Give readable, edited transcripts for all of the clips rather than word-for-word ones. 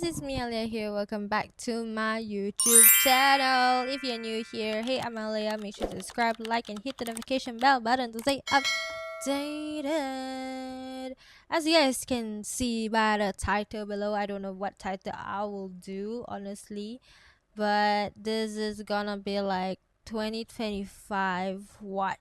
This is me, Alia here. Welcome back to my YouTube channel. If you're new here, hey, I'm Alia. Make sure to subscribe, like, and hit the notification bell button to stay updated. As you guys can see by the title below, I don't know what title I will do, honestly, but this is gonna be like 2025 what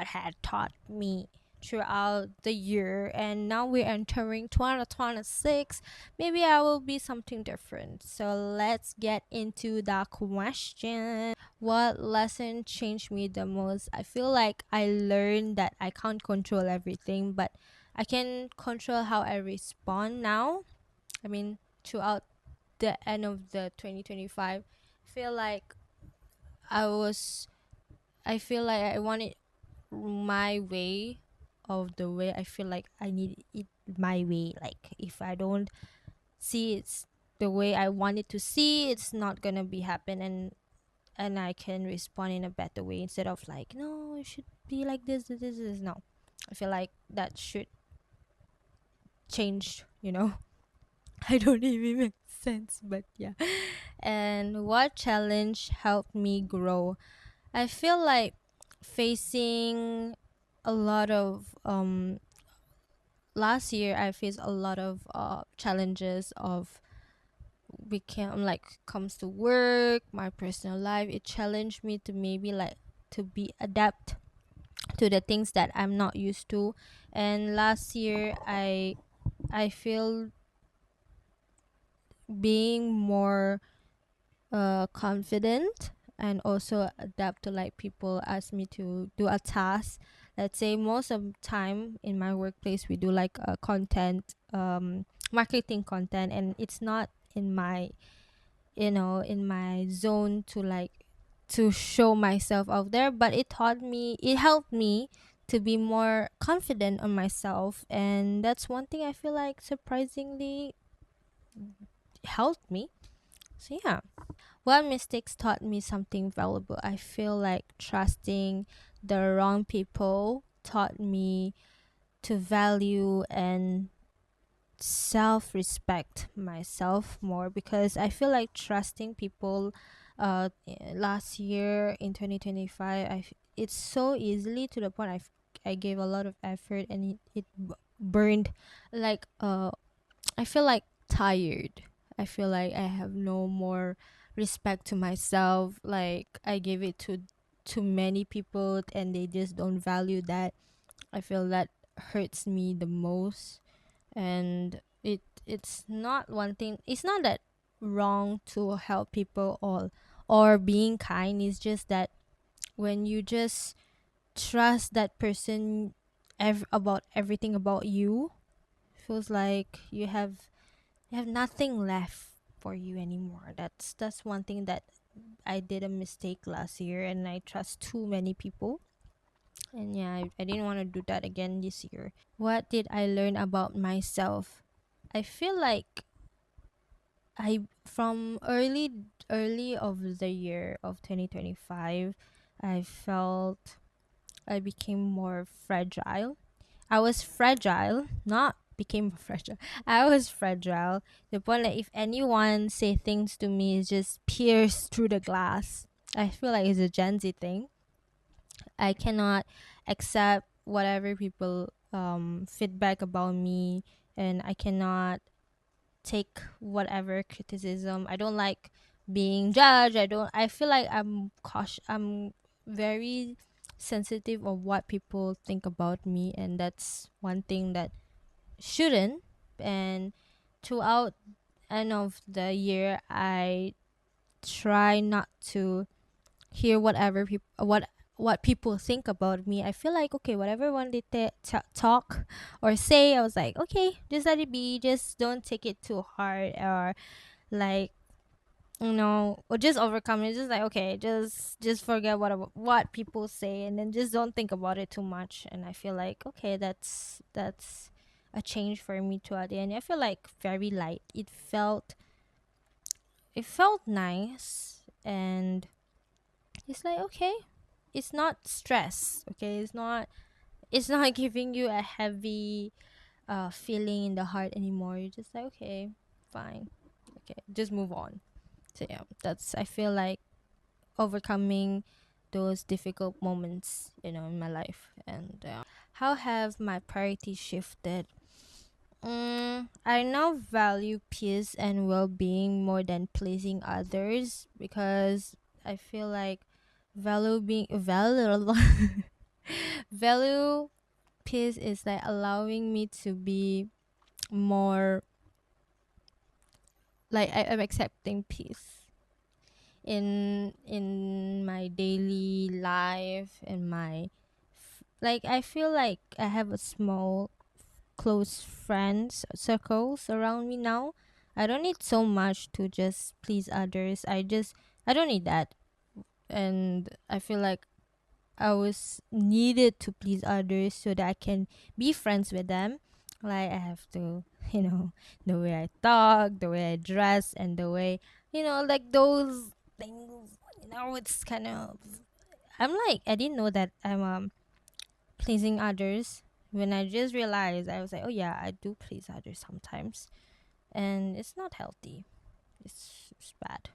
had taught me throughout the year, and now we're entering 2026. Maybe I will be something different. So let's get into the question. What lesson changed me the most? I feel like I learned that I can't control everything, but I can control how I respond now. I mean, throughout the end of the 2025, feel like I was I feel like I wanted my way of the way I feel like I need it my way. Like if I don't see it's the way I want it to see, it's not gonna be happen, and I can respond in a better way instead of like, no, it should be like this. No. I feel like that should change, I don't even make sense, but yeah. And what challenge helped me grow? I feel like facing a lot of last year I faced a lot of challenges of became like comes to work, my personal life. It challenged me to maybe like to be adapt to the things that I'm not used to. And last year I feel being more confident and also adapt to like people ask me to do a task. Let's say most of the time in my workplace we do like content, marketing content, and it's not in my in my zone to like to show myself out there, but it helped me to be more confident on myself, and that's one thing I feel like surprisingly helped me. So yeah. What mistakes taught me something valuable? I feel like trusting the wrong people taught me to value and self respect myself more, because I feel like trusting people last year in 2025 it's so easily to the point I gave a lot of effort, and it burned like I feel like tired. I feel like I have no more respect to myself. Like I gave it to too many people and they just don't value that. I feel that hurts me the most. And it's not one thing. It's not that wrong to help people or being kind. It's just that when you just trust that person about everything about you, feels like you have nothing left for you anymore. That's one thing that I did a mistake last year, and I trust too many people. And yeah, I didn't want to do that again this year. What did I learn about myself? I feel like I from early of the year of 2025, I felt I became more fragile. I was fragile, not became fragile. I was fragile. The point that if anyone say things to me, is just pierce through the glass. I feel like it's a Gen Z thing. I cannot accept whatever people feedback about me, and I cannot take whatever criticism. I don't like being judged. I feel like I'm cautious. I'm very sensitive of what people think about me, and that's one thing that shouldn't. And throughout end of the year I try not to hear whatever people what people think about me. I feel like okay, whatever one they talk or say, I was like, okay, just let it be, just don't take it too hard, or like, or just overcome it. Just like, okay, just forget what people say, and then just don't think about it too much. And I feel like okay, that's a change for me throughout the end. I feel like very light. It felt nice, and it's like okay, it's not stress. Okay, it's not giving you a heavy feeling in the heart anymore. You're just like okay, fine. okay, just move on. So yeah, that's, I feel like, overcoming those difficult moments, in my life. And how have my priorities shifted? I now value peace and well-being more than pleasing others, because I feel like value being value value peace is like allowing me to be more, like, I'm accepting peace in my daily life, and my like, I feel like I have a small close friends circles around me now. I don't need so much to just please others. I don't need that. And I feel like I was needed to please others so that I can be friends with them. Like, I have to, the way I talk, the way I dress, and the way, like those things. It's kind of. I'm like, I didn't know that I'm pleasing others. When I just realized, I was like, oh yeah, I do please others sometimes, and it's not healthy. It's bad.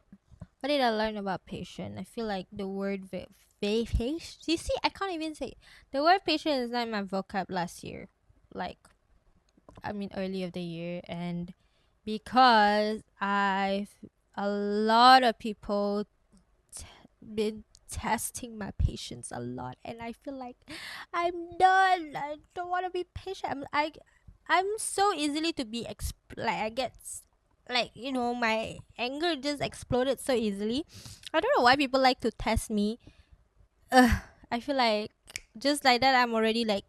What did I learn about patient? I feel like the word patient. You see, I can't even say it. The word patient is not in my vocab last year. Like, I mean, early of the year, and because I've a lot of people t- been testing my patience a lot, and I feel like I'm done. I don't want to be patient. I'm so easily to be like, I get like, my anger just exploded so easily. I don't know why people like to test me. Ugh, I feel like just like that I'm already like,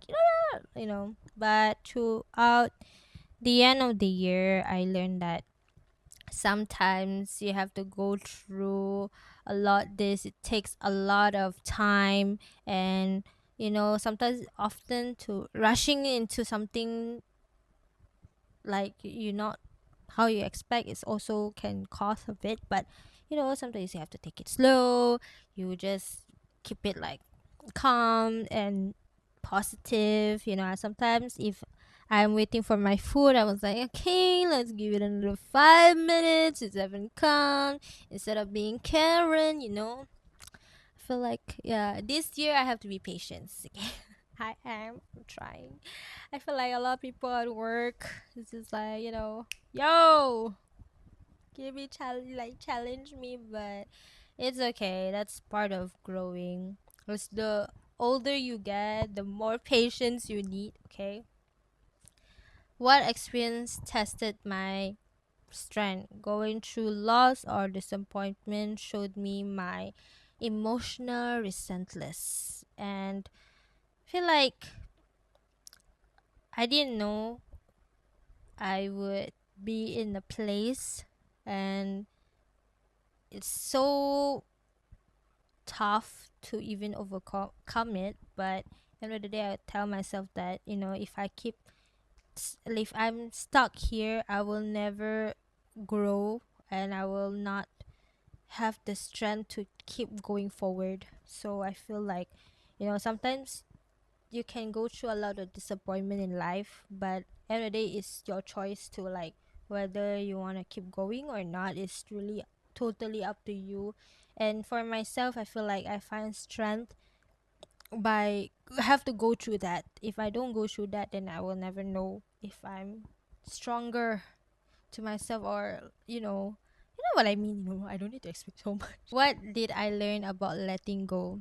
but throughout the end of the year, I learned that sometimes you have to go through a lot. This It takes a lot of time, and sometimes, often, to rushing into something, like, you not how you expect, is also can cause a bit. But sometimes you have to take it slow. You just keep it like calm and positive. Sometimes, if I'm waiting for my food, I was like, okay, let's give it another 5 minutes. It's haven't come, instead of being Karen. I feel like, yeah, this year I have to be patient. I am trying. I feel like a lot of people at work is just like, yo, give me challenge me, but it's okay. That's part of growing. Because the older you get, the more patience you need. Okay. What experience tested my strength? Going through loss or disappointment showed me my emotional relentless, and I feel like I didn't know I would be in a place, and it's so tough to even overcome it. But at the end of the day, I tell myself that, if I'm stuck here, I will never grow, and I will not have the strength to keep going forward. So I feel like, sometimes you can go through a lot of disappointment in life, but end of the day, it's your choice to, like, whether you want to keep going or not. It's really totally up to you. And for myself, I feel like I find strength by have to go through that. If I don't go through that, then I will never know if I'm stronger to myself, or what I mean. I don't need to explain so much. What did I learn about letting go?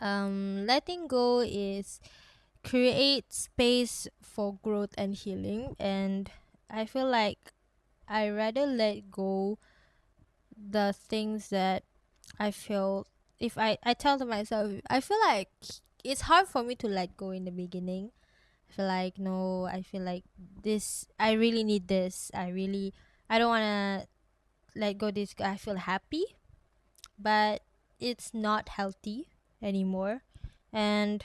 Letting go is create space for growth and healing, and I feel like I rather let go the things that I feel. If I tell to myself, I feel like it's hard for me to let go in the beginning. I feel like, no, I feel like this, I really need this, I don't want to let go this. I feel happy, but it's not healthy anymore. And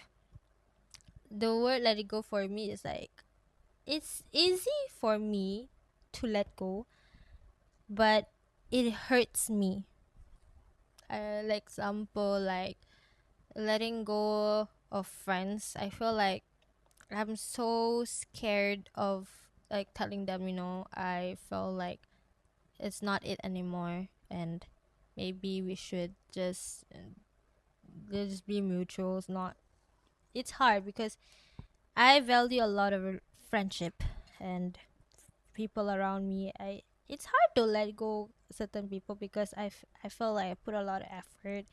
the word let it go for me is like, it's easy for me to let go, but it hurts me. Like, example, like letting go of friends. I feel like I'm so scared of, like, telling them, I felt like it's not it anymore, and maybe we should just be mutuals. Not, it's hard because I value a lot of friendship and people around me. I It's hard to let go certain people because I feel like I put a lot of effort,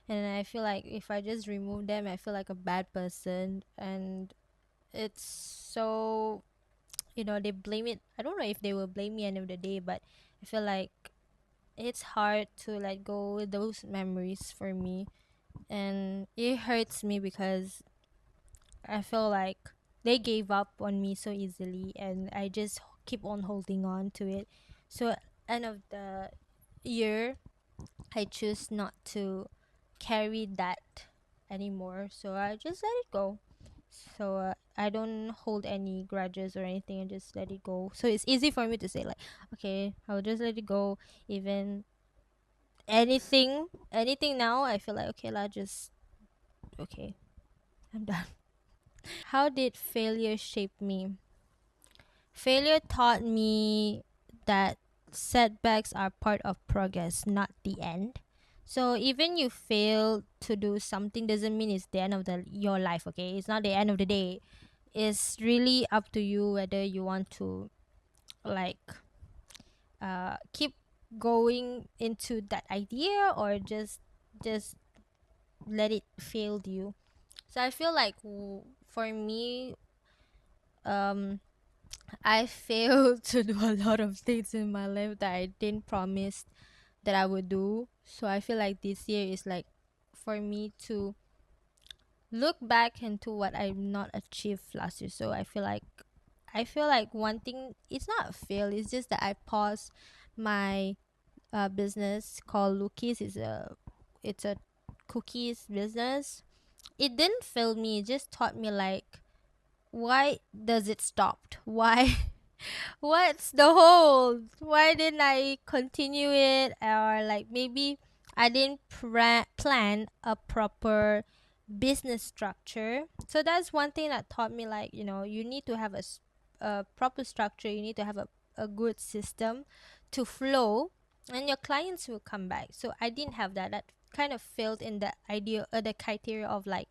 and I feel like if I just remove them, I feel like a bad person. And it's so, they blame it. I don't know if they will blame me end of the day, but I feel like it's hard to let go with those memories for me, and it hurts me because I feel like they gave up on me so easily, and I just keep on holding on to it. So end of the year, I choose not to carry that anymore. So I just let it go. So I don't hold any grudges or anything. I just let it go. So it's easy for me to say like, okay, I'll just let it go. Even anything now, I feel like okay, lah, just okay, I'm done. How did failure shape me? Failure taught me that setbacks are part of progress, not the end. So even you fail to do something doesn't mean it's the end of your life, okay? It's not the end of the day. It's really up to you whether you want to like keep going into that idea or just let it fail you. So I feel like for me, um I failed to do a lot of things in my life that I didn't promise that I would do. So I feel like this year is like for me to look back into what I've not achieved last year. So I feel like one thing, it's not a fail, it's just that I paused my business called Lukis. It's a cookies business. It didn't fail me, it just taught me like why does it stopped? Why what's the hold? Why didn't I continue it? Or like maybe I didn't plan a proper business structure. So that's one thing that taught me like, you need to have a proper structure. You need to have a good system to flow, and your clients will come back. So I didn't have that. That kind of failed in the idea, the criteria of like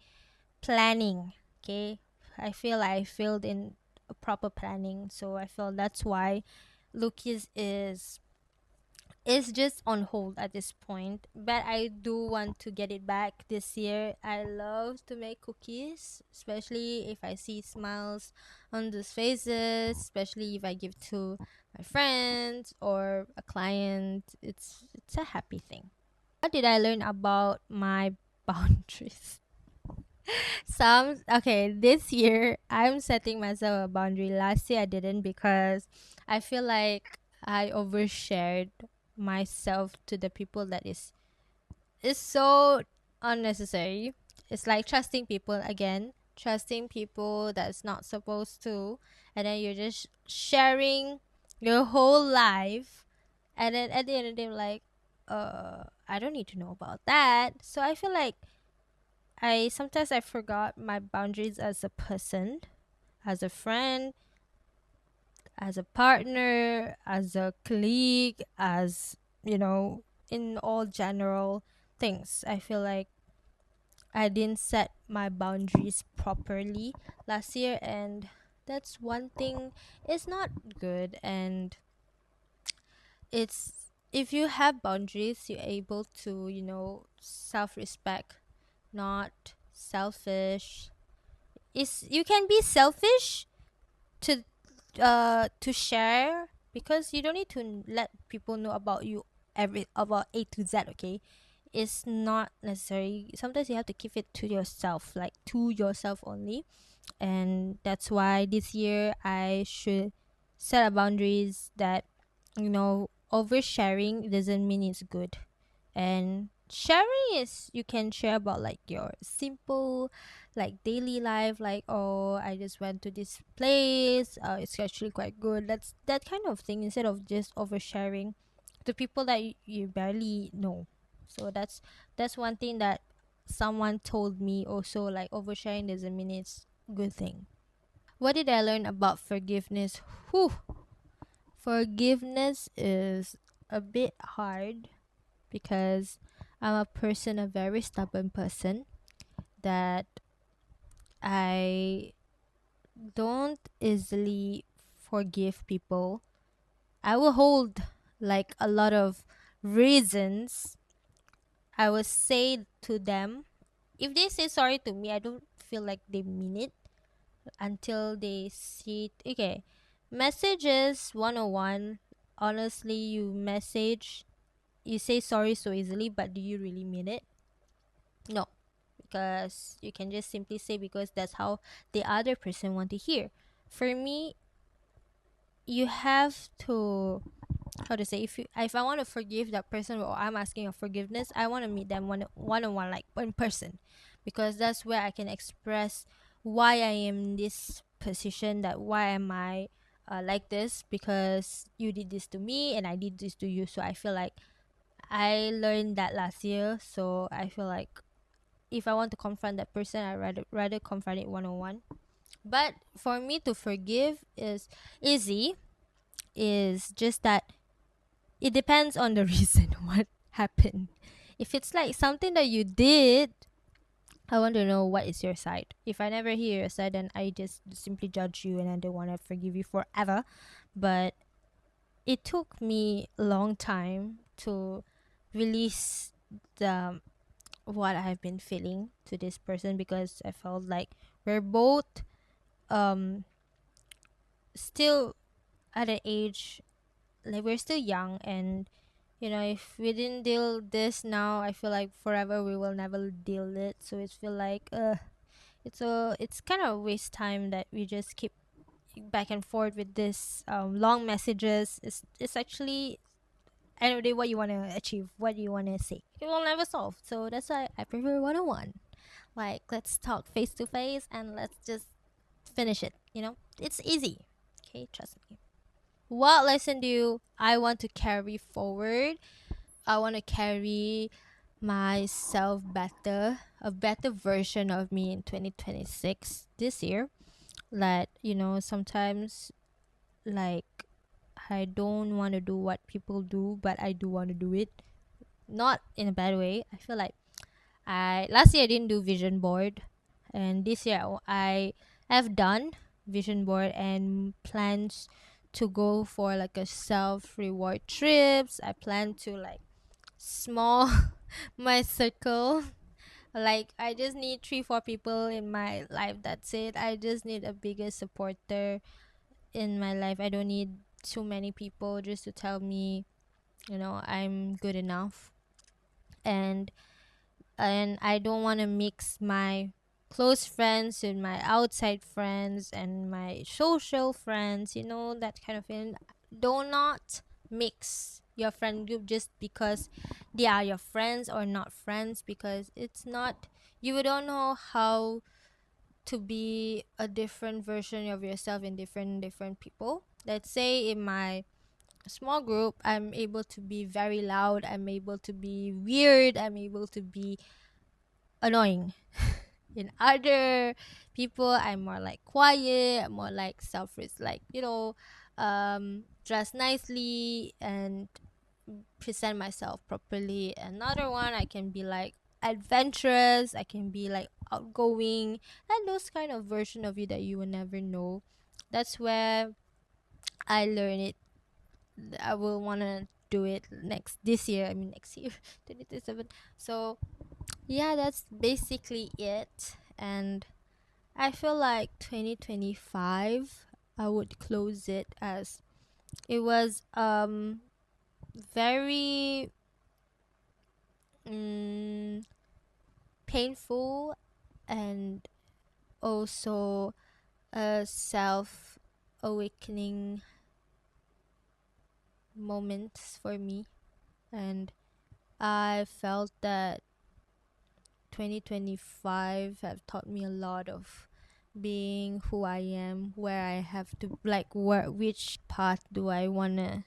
planning. Okay, I feel I failed in proper planning, so I feel that's why Lucas is just on hold at this point. But I do want to get it back this year. I love to make cookies, especially if I see smiles on those faces, especially if I give to my friends or a client. It's a happy thing. What did I learn about my boundaries? Okay, this year I'm setting myself a boundary. Last year I didn't because I feel like I overshared myself to the people that is so unnecessary. It's like trusting people again, trusting people that's not supposed to, and then you're just sharing your whole life, and then at the end of the day, like, I don't need to know about that. So I feel like I forgot my boundaries as a person, as a friend, as a partner, as a colleague, as in all general things. I feel like I didn't set my boundaries properly last year, and that's one thing. It's not good, and it's if you have boundaries, you're able to self-respect, not selfish. Is You can be selfish to share, because you don't need to let people know about you, every about A to Z, okay? It's not necessary. Sometimes you have to keep it to yourself, like to yourself only. And that's why this year I should set a boundaries that oversharing doesn't mean it's good. And sharing is, you can share about like your simple like daily life, like, oh, I just went to this place, it's actually quite good. That's that kind of thing, instead of just oversharing to people that you barely know. So that's one thing that someone told me also, like oversharing doesn't mean it's good thing. What did I learn about forgiveness? Whew. Forgiveness is a bit hard because I'm a very stubborn person that I don't easily forgive people. I will hold like a lot of reasons. I will say to them, if they say sorry to me, I don't feel like they mean it until they see it. Okay, messages 101. Honestly, you say sorry so easily, but do you really mean it? No, because you can just simply say because that's how the other person want to hear. For me, you have to, how to say, if I want to forgive that person or I'm asking of forgiveness, I want to meet them one on one, like in person, because that's where I can express why I am in this position, that why am I like this, because you did this to me and I did this to you. So I feel like I learned that last year. So I feel like if I want to confront that person, I rather confront it one on one. But for me to forgive is easy. Is just that it depends on the reason what happened. If it's like something that you did, I want to know what is your side. If I never hear your side, then I just simply judge you and I don't want to forgive you forever. But it took me a long time to release the what I've been feeling to this person, because I felt like we're both um still at an age, like we're still young, and if we didn't deal this now, I feel like forever we will never deal it. So it's feel like it's kind of waste time that we just keep back and forth with this long messages. It's actually end of the day what you want to achieve, what you want to say, it will never solve. So that's why I prefer one-on-one. Like, let's talk face to face and let's just finish it. It's easy. Okay, trust me. What lesson do I want to carry forward? I want to carry myself better, a better version of me in 2026 this year. That, sometimes, like, I don't want to do what people do, but I do want to do it. Not in a bad way. I feel like I last year I didn't do vision board, and this year I have done vision board and plans to go for like a self reward trips. I plan to like small my circle. Like, I just need 3 4 people in my life, that's it. I just need a bigger supporter in my life. I don't need too many people just to tell me I'm good enough. And and I don't want to mix my close friends with my outside friends and my social friends, that kind of thing. Do not mix your friend group just because they are your friends or not friends, because it's not, you don't know how to be a different version of yourself in different people. Let's say in my small group, I'm able to be very loud, I'm able to be weird, I'm able to be annoying. In other people, I'm more like quiet, I'm more like selfish, like, dress nicely and present myself properly. Another one, I can be like adventurous, I can be like outgoing, and those kind of version of you that you will never know. That's where I learn it. I will want to do it this year, I mean next year, 2027. So yeah, that's basically it. And I feel like 2025, I would close it as it was very mm, painful, and also a self awakening moments for me. And I felt that 2025 have taught me a lot of being who I am, where I have to, like, which path do I want to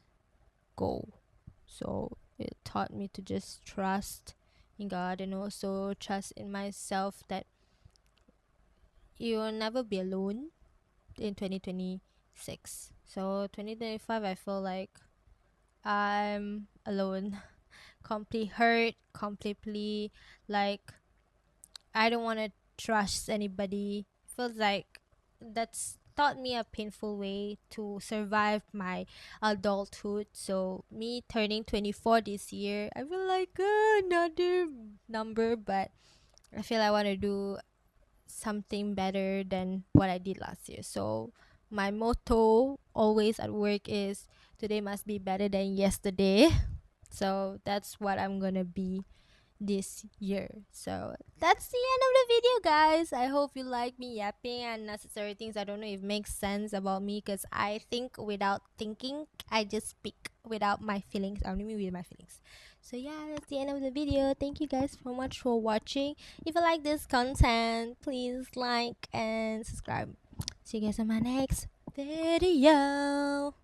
go. So it taught me to just trust in God, and also trust in myself, that you will never be alone in 2026. So 2025, I feel like I'm alone, completely hurt, completely like I don't want to trust anybody. Feels like that's taught me a painful way to survive my adulthood. So me turning 24 this year, I feel like another number, but I feel I want to do something better than what I did last year. So my motto always at work is today must be better than yesterday. So that's what I'm gonna be this year. So that's the end of the video, guys. I hope you like me yapping unnecessary things. I don't know if it makes sense about me because I think without thinking. I just speak without my feelings. I mean with my feelings. So yeah, that's the end of the video. Thank you guys so much for watching. If you like this content, please like and subscribe. See you guys on my next video.